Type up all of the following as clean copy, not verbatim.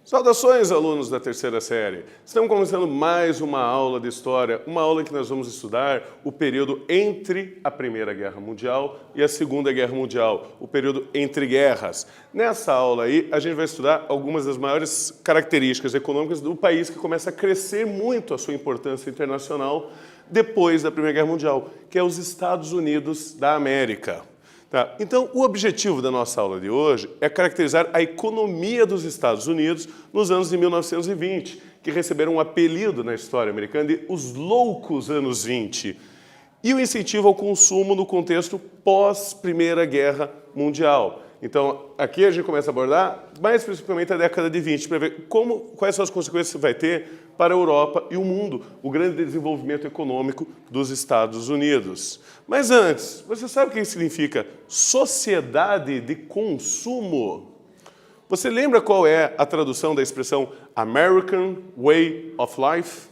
Saudações, alunos da terceira série! Estamos começando mais uma aula de História, uma aula em que nós vamos estudar o período entre a Primeira Guerra Mundial e a Segunda Guerra Mundial, o período entre guerras. Nessa aula aí, a gente vai estudar algumas das maiores características econômicas do país que começa a crescer muito a sua importância internacional depois da Primeira Guerra Mundial, que é os Estados Unidos da América. Tá. Então, o objetivo da nossa aula de hoje é caracterizar a economia dos Estados Unidos nos anos de 1920, que receberam um apelido na história americana de os loucos anos 20, e o incentivo ao consumo no contexto pós-Primeira Guerra Mundial. Então, aqui a gente começa a abordar mais principalmente a década de 20, para ver quais são as consequências que vai ter para a Europa e o mundo, o grande desenvolvimento econômico dos Estados Unidos. Mas antes, você sabe o que significa sociedade de consumo? Você lembra qual é a tradução da expressão American Way of Life?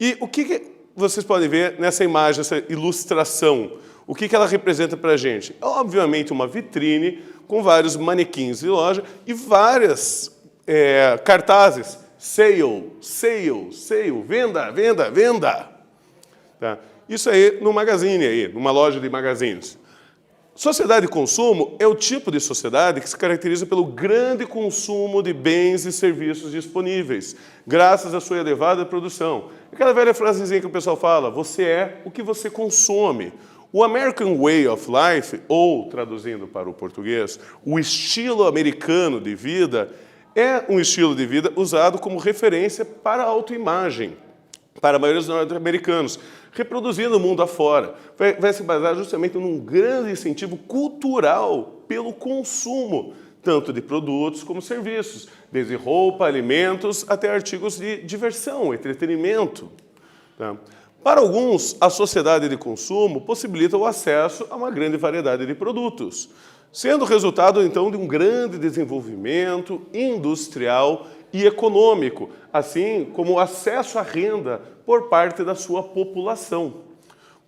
E o que vocês podem ver nessa imagem, essa ilustração? O que ela representa para a gente? É, obviamente, uma vitrine com vários manequins de loja e várias cartazes. Sale, sale, sale, venda, venda, venda. Tá? Isso aí no magazine, aí, numa loja de magazines. Sociedade de consumo é o tipo de sociedade que se caracteriza pelo grande consumo de bens e serviços disponíveis, graças à sua elevada produção. Aquela velha frasezinha que o pessoal fala, você é o que você consome. O American Way of Life, ou, traduzindo para o português, o estilo americano de vida, é um estilo de vida usado como referência para a autoimagem, para a maioria dos norte-americanos, reproduzindo o mundo afora. Vai se basear justamente num grande incentivo cultural pelo consumo, tanto de produtos como serviços, desde roupa, alimentos, até artigos de diversão, entretenimento. Tá? Para alguns, a sociedade de consumo possibilita o acesso a uma grande variedade de produtos, sendo resultado, então, de um grande desenvolvimento industrial e econômico, assim como o acesso à renda por parte da sua população.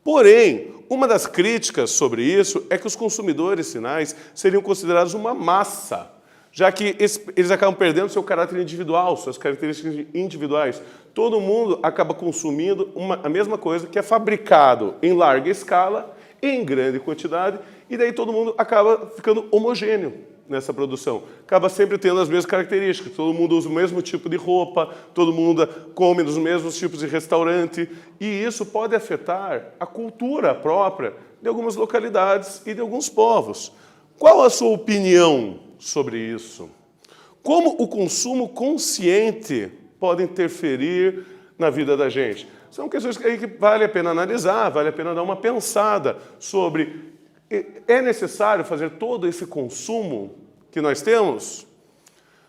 Porém, uma das críticas sobre isso é que os consumidores finais seriam considerados uma massa, já que eles acabam perdendo seu caráter individual, suas características individuais. Todo mundo acaba consumindo a mesma coisa que é fabricado em larga escala, em grande quantidade, e daí todo mundo acaba ficando homogêneo nessa produção. Acaba sempre tendo as mesmas características, todo mundo usa o mesmo tipo de roupa, todo mundo come nos mesmos tipos de restaurante, e isso pode afetar a cultura própria de algumas localidades e de alguns povos. Qual a sua opinião sobre isso? Como o consumo consciente pode interferir na vida da gente? São questões que vale a pena analisar, vale a pena dar uma pensada sobre: é necessário fazer todo esse consumo que nós temos?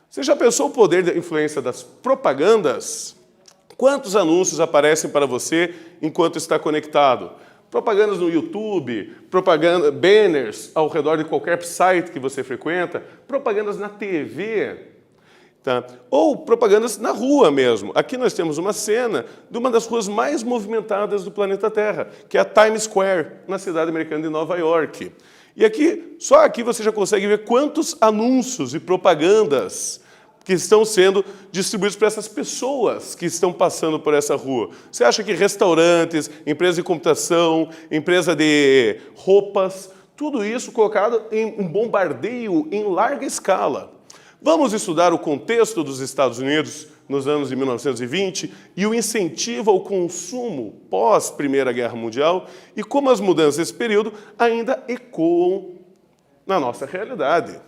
Você já pensou o poder da influência das propagandas? Quantos anúncios aparecem para você enquanto está conectado? Propagandas no YouTube, banners ao redor de qualquer site que você frequenta, propagandas na TV, tá? Ou propagandas na rua mesmo. Aqui nós temos uma cena de uma das ruas mais movimentadas do planeta Terra, que é a Times Square, na cidade americana de Nova York. E aqui, só aqui você já consegue ver quantos anúncios e propagandas que estão sendo distribuídos para essas pessoas que estão passando por essa rua. Você acha que restaurantes, empresas de computação, empresa de roupas, tudo isso colocado em um bombardeio em larga escala. Vamos estudar o contexto dos Estados Unidos nos anos de 1920 e o incentivo ao consumo pós-Primeira Guerra Mundial e como as mudanças desse período ainda ecoam na nossa realidade.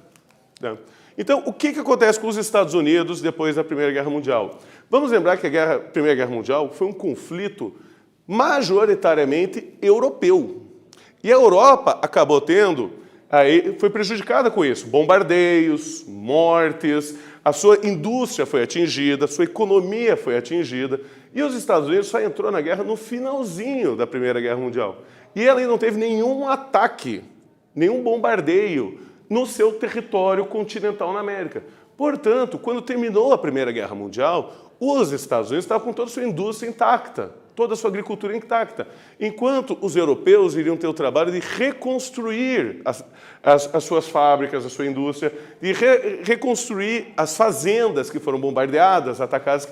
Então, o que acontece com os Estados Unidos depois da Primeira Guerra Mundial? Vamos lembrar que a Primeira Guerra Mundial foi um conflito majoritariamente europeu. E a Europa acabou foi prejudicada com isso. Bombardeios, mortes, a sua indústria foi atingida, a sua economia foi atingida. E os Estados Unidos só entrou na guerra no finalzinho da Primeira Guerra Mundial. E ela não teve nenhum ataque, nenhum bombardeio no seu território continental na América. Portanto, quando terminou a Primeira Guerra Mundial, os Estados Unidos estavam com toda a sua indústria intacta, toda a sua agricultura intacta, enquanto os europeus iriam ter o trabalho de reconstruir as suas fábricas, a sua indústria, de reconstruir as fazendas que foram bombardeadas, atacadas,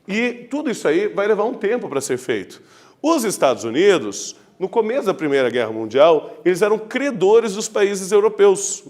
e tudo isso aí vai levar um tempo para ser feito. Os Estados Unidos, no começo da Primeira Guerra Mundial, eles eram credores dos países europeus,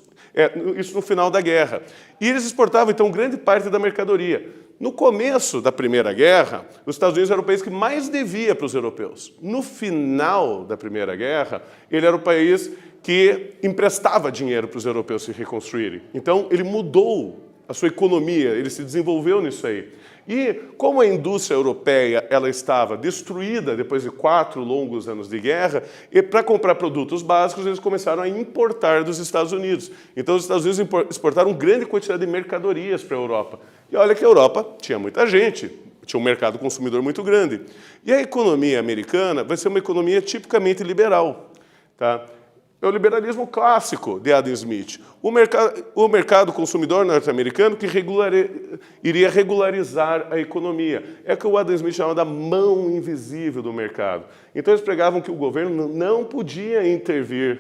isso no final da guerra. E eles exportavam, então, grande parte da mercadoria. No começo da Primeira Guerra, os Estados Unidos era o país que mais devia para os europeus. No final da Primeira Guerra, ele era o país que emprestava dinheiro para os europeus se reconstruírem. Então, ele mudou a sua economia, ele se desenvolveu nisso aí. E como a indústria europeia ela estava destruída depois de 4 longos anos de guerra, e para comprar produtos básicos eles começaram a importar dos Estados Unidos. Então os Estados Unidos exportaram grande quantidade de mercadorias para a Europa. E olha que a Europa tinha muita gente, tinha um mercado consumidor muito grande. E a economia americana vai ser uma economia tipicamente liberal, tá? É o liberalismo clássico de Adam Smith. O mercado consumidor norte-americano que iria regularizar a economia. É o que o Adam Smith chama da mão invisível do mercado. Então eles pregavam que o governo não podia intervir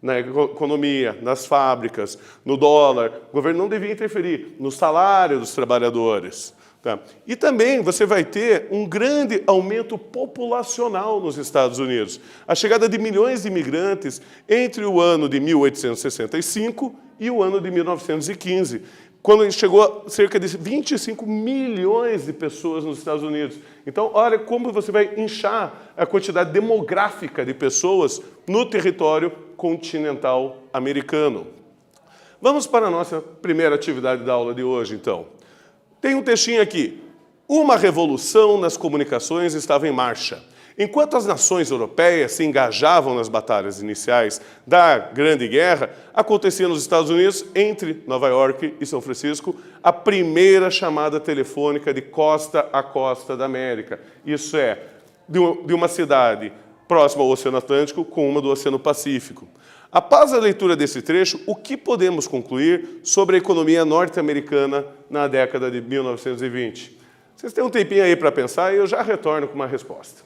na economia, nas fábricas, no dólar. O governo não devia interferir no salário dos trabalhadores. Tá? E também você vai ter um grande aumento populacional nos Estados Unidos. A chegada de milhões de imigrantes entre o ano de 1865 e o ano de 1915, quando chegou a cerca de 25 milhões de pessoas nos Estados Unidos. Então, olha como você vai inchar a quantidade demográfica de pessoas no território continental americano. Vamos para a nossa primeira atividade da aula de hoje, então. Tem um textinho aqui. Uma revolução nas comunicações estava em marcha. Enquanto as nações europeias se engajavam nas batalhas iniciais da Grande Guerra, acontecia nos Estados Unidos, entre Nova York e São Francisco, a primeira chamada telefônica de costa a costa da América. Isso é, de uma cidade próxima ao Oceano Atlântico com uma do Oceano Pacífico. Após a leitura desse trecho, o que podemos concluir sobre a economia norte-americana na década de 1920? Vocês têm um tempinho aí para pensar e eu já retorno com uma resposta.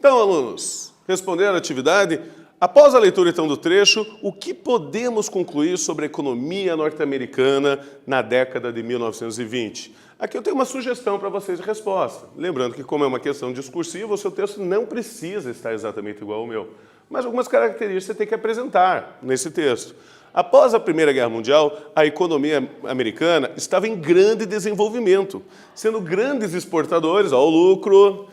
Então, alunos, responderam a atividade? Após a leitura, então, do trecho, o que podemos concluir sobre a economia norte-americana na década de 1920? Aqui eu tenho uma sugestão para vocês de resposta. Lembrando que, como é uma questão discursiva, o seu texto não precisa estar exatamente igual ao meu. Mas algumas características você tem que apresentar nesse texto. Após a Primeira Guerra Mundial, a economia americana estava em grande desenvolvimento, sendo grandes exportadores ao lucro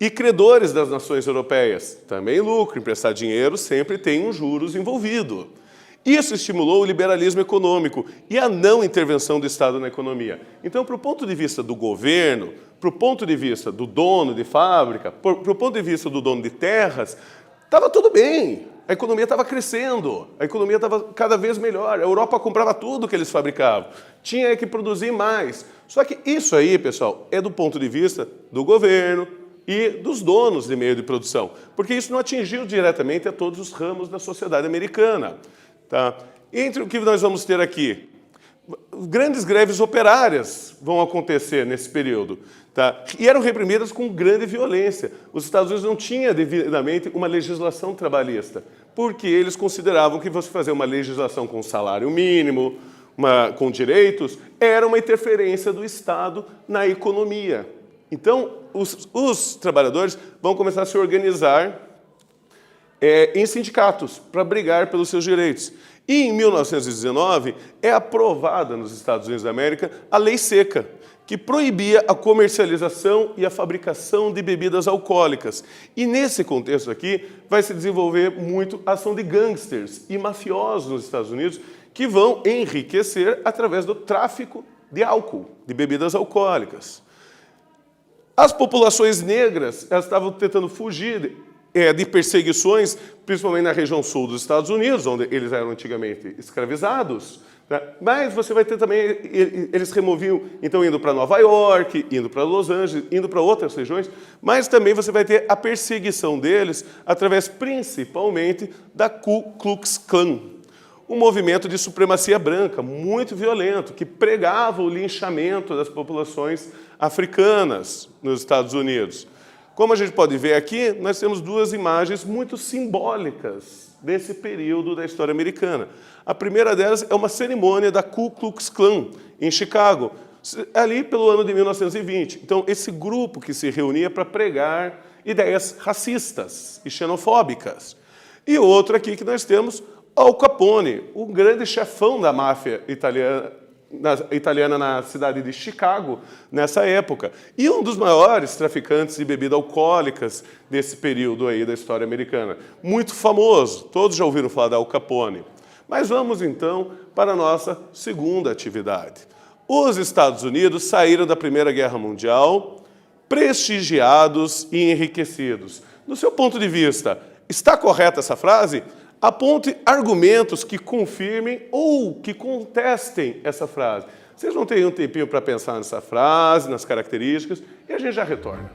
e credores das nações europeias. Também lucro, emprestar dinheiro sempre tem um juros envolvido. Isso estimulou o liberalismo econômico e a não intervenção do Estado na economia. Então, para o ponto de vista do governo, para o ponto de vista do dono de fábrica, para o ponto de vista do dono de terras, estava tudo bem. A economia estava crescendo, a economia estava cada vez melhor. A Europa comprava tudo que eles fabricavam, tinha que produzir mais. Só que isso aí, pessoal, é do ponto de vista do governo e dos donos de meio de produção, porque isso não atingiu diretamente a todos os ramos da sociedade americana. Tá? Entre o que nós vamos ter aqui, grandes greves operárias vão acontecer nesse período, tá? E eram reprimidas com grande violência. Os Estados Unidos não tinham devidamente uma legislação trabalhista, porque eles consideravam que você fazer uma legislação com salário mínimo, com direitos, era uma interferência do Estado na economia. Então, os trabalhadores vão começar a se organizar em sindicatos para brigar pelos seus direitos. E em 1919 é aprovada nos Estados Unidos da América a Lei Seca, que proibia a comercialização e a fabricação de bebidas alcoólicas. E nesse contexto aqui vai se desenvolver muito a ação de gangsters e mafiosos nos Estados Unidos que vão enriquecer através do tráfico de álcool, de bebidas alcoólicas. As populações negras elas estavam tentando fugir de perseguições, principalmente na região sul dos Estados Unidos, onde eles eram antigamente escravizados. Né? Mas você vai ter também, eles removiam, então, indo para Nova York, indo para Los Angeles, indo para outras regiões, mas também você vai ter a perseguição deles através, principalmente, da Ku Klux Klan, um movimento de supremacia branca muito violento, que pregava o linchamento das populações africanas nos Estados Unidos. Como a gente pode ver aqui, nós temos duas imagens muito simbólicas desse período da história americana. A primeira delas é uma cerimônia da Ku Klux Klan, em Chicago, ali pelo ano de 1920. Então, esse grupo que se reunia para pregar ideias racistas e xenofóbicas. E outro aqui que nós temos, Al Capone, o grande chefão da máfia italiana na cidade de Chicago, nessa época. E um dos maiores traficantes de bebidas alcoólicas desse período aí da história americana. Muito famoso, todos já ouviram falar da Al Capone. Mas vamos, então, para a nossa segunda atividade. Os Estados Unidos saíram da Primeira Guerra Mundial prestigiados e enriquecidos. Do seu ponto de vista, está correta essa frase? Aponte argumentos que confirmem ou que contestem essa frase. Vocês vão ter um tempinho para pensar nessa frase, nas características, e a gente já retorna.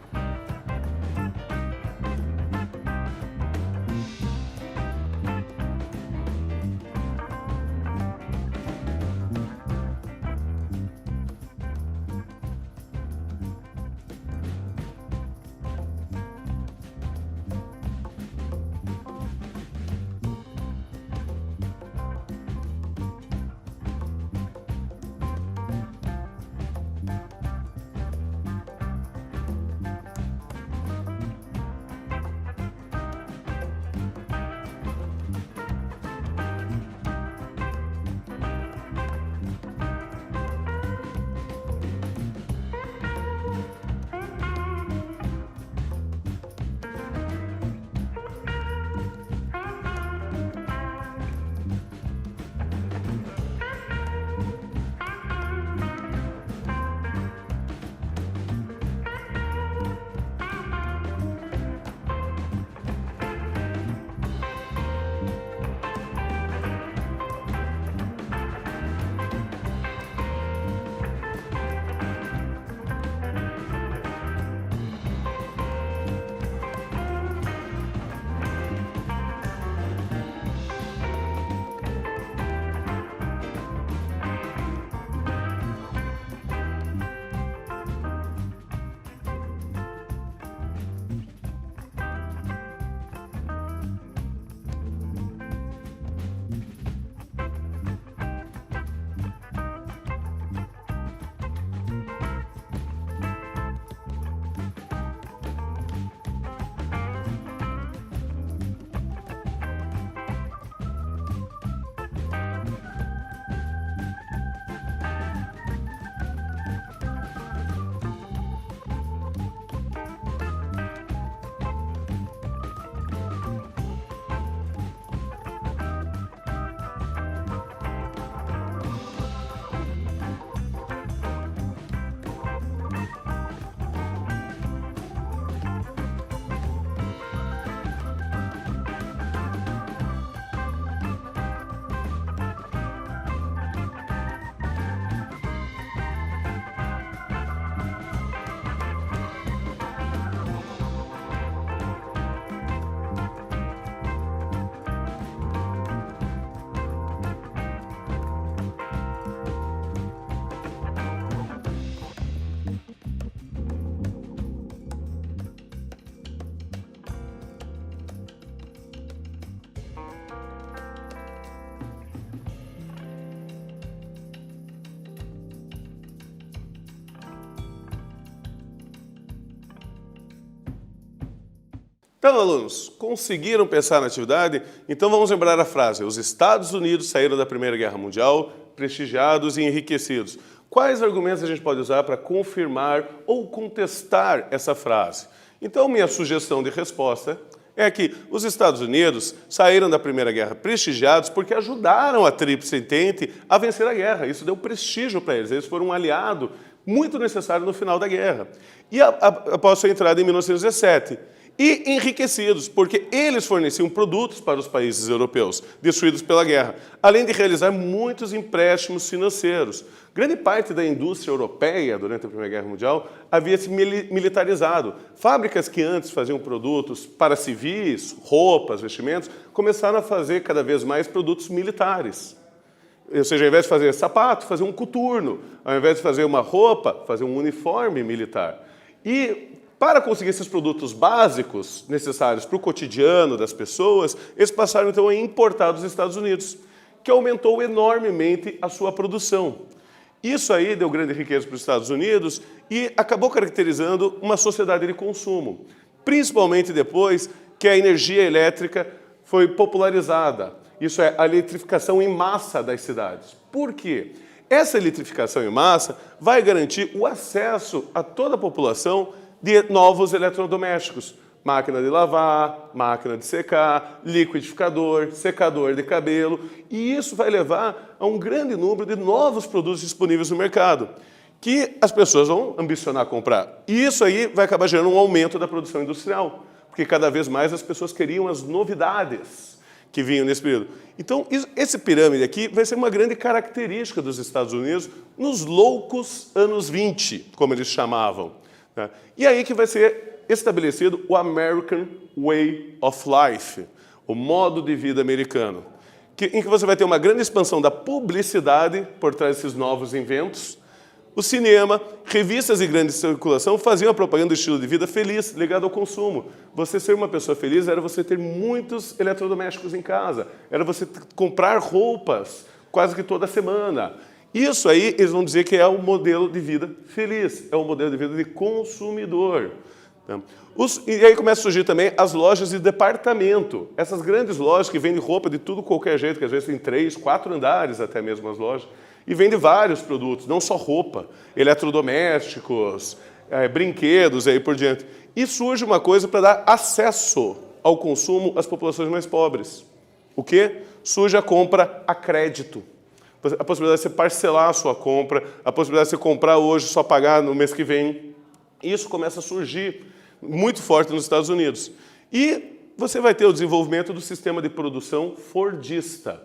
Então, alunos, conseguiram pensar na atividade? Então vamos lembrar a frase: os Estados Unidos saíram da Primeira Guerra Mundial prestigiados e enriquecidos. Quais argumentos a gente pode usar para confirmar ou contestar essa frase? Então, minha sugestão de resposta é que os Estados Unidos saíram da Primeira Guerra prestigiados porque ajudaram a Tríplice Entente a vencer a guerra. Isso deu prestígio para eles. Eles foram um aliado muito necessário no final da guerra. E após sua entrada em 1917. E enriquecidos, porque eles forneciam produtos para os países europeus, destruídos pela guerra, além de realizar muitos empréstimos financeiros. Grande parte da indústria europeia, durante a Primeira Guerra Mundial, havia se militarizado. Fábricas que antes faziam produtos para civis, roupas, vestimentos, começaram a fazer cada vez mais produtos militares. Ou seja, ao invés de fazer sapato, fazer um coturno. Ao invés de fazer uma roupa, fazer um uniforme militar. E para conseguir esses produtos básicos necessários para o cotidiano das pessoas, eles passaram então a importar dos Estados Unidos, que aumentou enormemente a sua produção. Isso aí deu grande riqueza para os Estados Unidos e acabou caracterizando uma sociedade de consumo, principalmente depois que a energia elétrica foi popularizada. Isso é a eletrificação em massa das cidades. Por quê? Essa eletrificação em massa vai garantir o acesso a toda a população de novos eletrodomésticos, máquina de lavar, máquina de secar, liquidificador, secador de cabelo, e isso vai levar a um grande número de novos produtos disponíveis no mercado, que as pessoas vão ambicionar comprar. E isso aí vai acabar gerando um aumento da produção industrial, porque cada vez mais as pessoas queriam as novidades que vinham nesse período. Então, esse pirâmide aqui vai ser uma grande característica dos Estados Unidos nos loucos anos 20, como eles chamavam. E aí que vai ser estabelecido o American Way of Life, o modo de vida americano, em que você vai ter uma grande expansão da publicidade por trás desses novos inventos. O cinema, revistas de grande circulação faziam a propaganda do estilo de vida feliz, ligado ao consumo. Você ser uma pessoa feliz era você ter muitos eletrodomésticos em casa, era você comprar roupas quase que toda semana. Isso aí, eles vão dizer que é o modelo de vida feliz, é o modelo de vida de consumidor. E aí começam a surgir também as lojas de departamento. Essas grandes lojas que vendem roupa de tudo qualquer jeito, que às vezes tem 3, 4 andares até mesmo as lojas, e vendem vários produtos, não só roupa, eletrodomésticos, brinquedos e aí por diante. E surge uma coisa para dar acesso ao consumo às populações mais pobres. O quê? Surge a compra a crédito. A possibilidade de você parcelar a sua compra, a possibilidade de você comprar hoje e só pagar no mês que vem. Isso começa a surgir muito forte nos Estados Unidos. E você vai ter o desenvolvimento do sistema de produção fordista,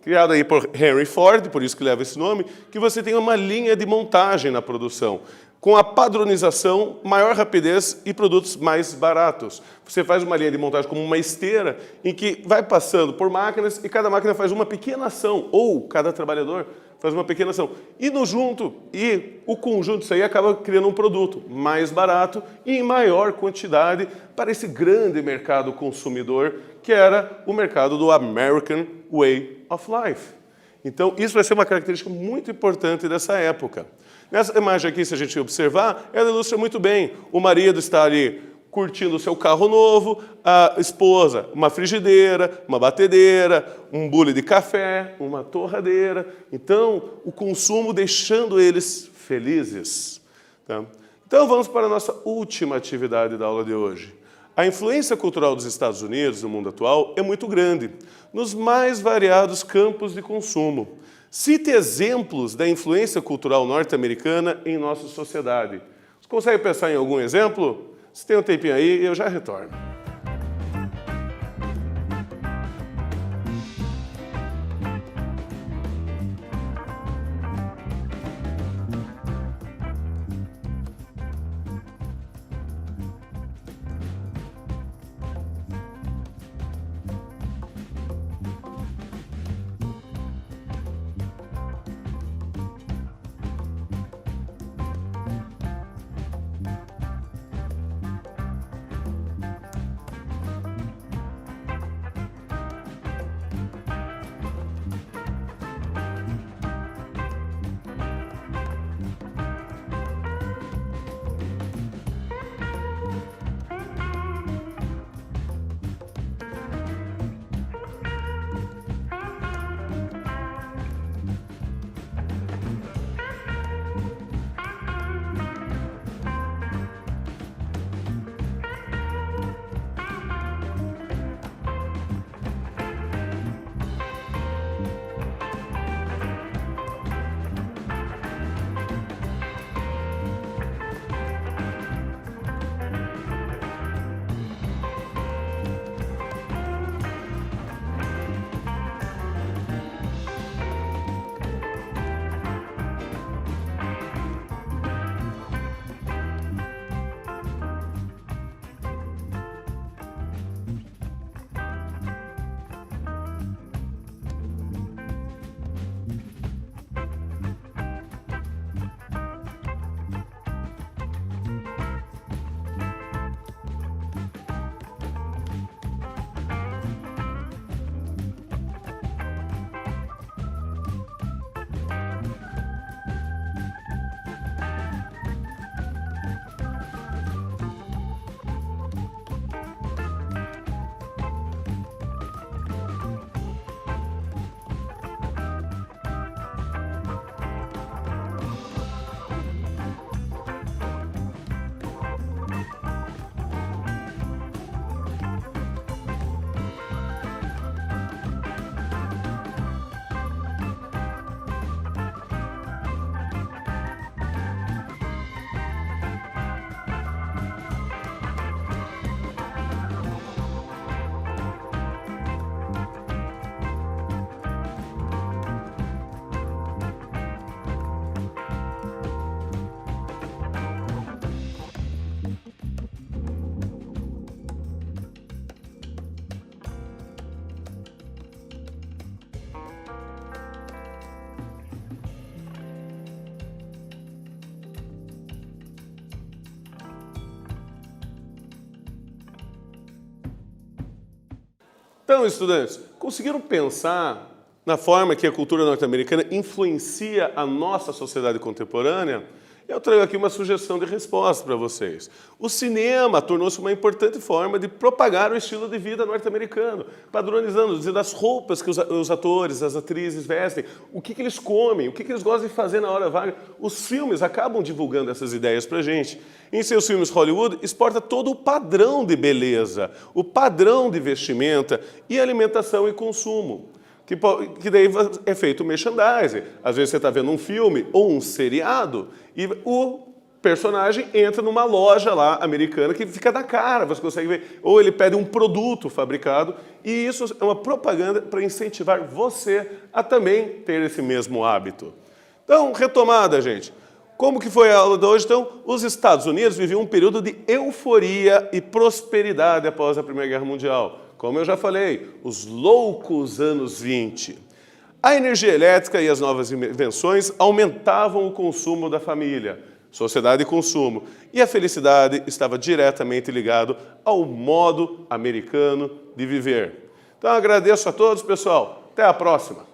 criado aí por Henry Ford, por isso que leva esse nome, que você tem uma linha de montagem na produção, com a padronização, maior rapidez e produtos mais baratos. Você faz uma linha de montagem como uma esteira, em que vai passando por máquinas e cada máquina faz uma pequena ação, ou cada trabalhador faz uma pequena ação. E no junto, e o conjunto disso aí acaba criando um produto mais barato e em maior quantidade para esse grande mercado consumidor, que era o mercado do American Way of Life. Então, isso vai ser uma característica muito importante dessa época. Nessa imagem aqui, se a gente observar, ela ilustra muito bem. O marido está ali curtindo o seu carro novo, a esposa, uma frigideira, uma batedeira, um bule de café, uma torradeira. Então, o consumo deixando eles felizes. Tá? Então, vamos para a nossa última atividade da aula de hoje. A influência cultural dos Estados Unidos no mundo atual é muito grande, nos mais variados campos de consumo. Cite exemplos da influência cultural norte-americana em nossa sociedade. Você consegue pensar em algum exemplo? Se tem um tempinho aí, eu já retorno. Então, estudantes, conseguiram pensar na forma que a cultura norte-americana influencia a nossa sociedade contemporânea? Eu trago aqui uma sugestão de resposta para vocês. O cinema tornou-se uma importante forma de propagar o estilo de vida norte-americano, padronizando, dizendo as roupas que os atores, as atrizes vestem, o que eles comem, o que eles gostam de fazer na hora vaga. Os filmes acabam divulgando essas ideias para a gente. Em seus filmes, Hollywood exporta todo o padrão de beleza, o padrão de vestimenta e alimentação e consumo. Que daí é feito merchandising. Às vezes você está vendo um filme ou um seriado e o personagem entra numa loja lá americana que fica na cara, você consegue ver. Ou ele pede um produto fabricado e isso é uma propaganda para incentivar você a também ter esse mesmo hábito. Então, retomada, gente. Como que foi a aula de hoje? Então, os Estados Unidos viviam um período de euforia e prosperidade após a Primeira Guerra Mundial. Como eu já falei, os loucos anos 20. A energia elétrica e as novas invenções aumentavam o consumo da família, sociedade e consumo, e a felicidade estava diretamente ligado ao modo americano de viver. Então, agradeço a todos, pessoal. Até a próxima.